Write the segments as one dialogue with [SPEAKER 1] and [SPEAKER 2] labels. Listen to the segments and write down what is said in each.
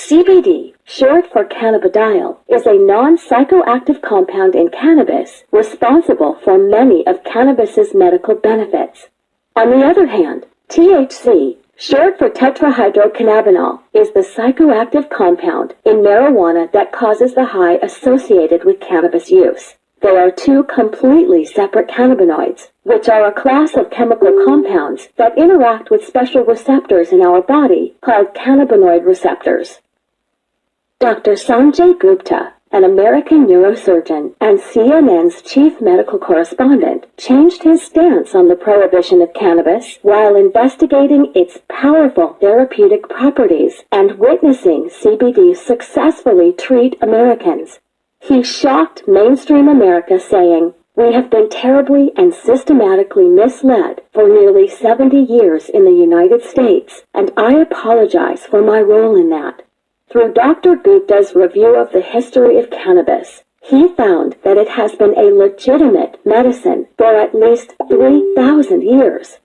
[SPEAKER 1] CBD, short for cannabidiol, is a non-psychoactive compound in cannabis responsible for many of cannabis's medical benefits. On the other hand, THC, short for tetrahydrocannabinol, is the psychoactive compound in marijuana that causes the high associated with cannabis use. They are two completely separate cannabinoids, which are a class of chemical compounds that interact with special receptors in our body called cannabinoid receptors. Dr. Sanjay Gupta, an American neurosurgeon and CNN's chief medical correspondent, changed his stance on the prohibition of cannabis while investigating its powerful therapeutic properties and witnessing CBD successfully treat Americans. He shocked mainstream America, saying, "We have been terribly and systematically misled for nearly 70 years in the United States, and I apologize for my role in that." Through Dr. Gupta's review of the history of cannabis, he found that it has been a legitimate medicine for at least 3,000 years.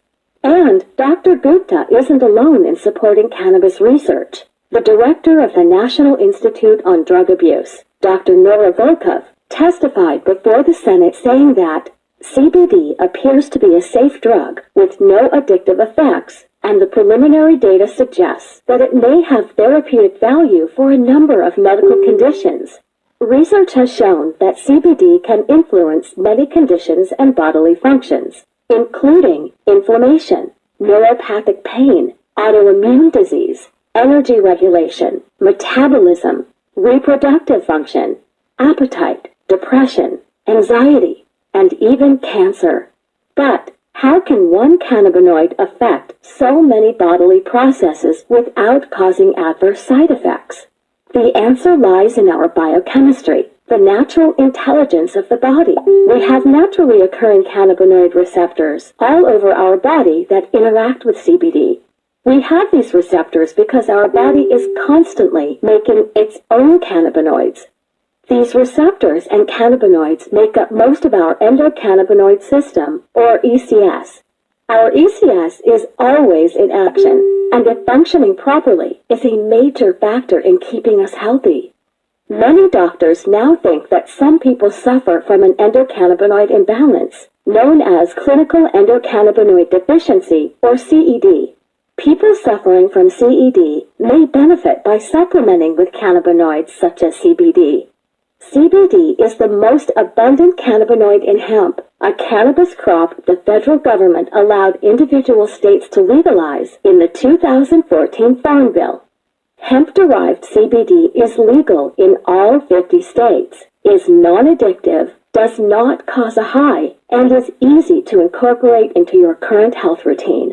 [SPEAKER 1] And Dr. Gupta isn't alone in supporting cannabis research. The director of the National Institute on Drug Abuse, Dr. Nora Volkov, testified before the Senate saying that CBD appears to be a safe drug with no addictive effects, and the preliminary data suggests that it may have therapeutic value for a number of medical conditions. Research has shown that CBD can influence many conditions and bodily functions, including inflammation, neuropathic pain, autoimmune disease, energy regulation, metabolism, reproductive function, appetite, depression, anxiety, and even cancer. But how can one cannabinoid affect so many bodily processes without causing adverse side effects? The answer lies in our biochemistry, the natural intelligence of the body. We have naturally occurring cannabinoid receptors all over our body that interact with CBD. We have these receptors because our body is constantly making its own cannabinoids. These receptors and cannabinoids make up most of our endocannabinoid system, or ECS. Our ECS is always in action, and if functioning properly, is a major factor in keeping us healthy. Many doctors now think that some people suffer from an endocannabinoid imbalance, known as clinical endocannabinoid deficiency, or CED. People suffering from CED may benefit by supplementing with cannabinoids such as CBD. CBD is the most abundant cannabinoid in hemp, a cannabis crop the federal government allowed individual states to legalize in the 2014 Farm Bill. Hemp-derived CBD is legal in all 50 states, is non-addictive, does not cause a high, and is easy to incorporate into your current health routine.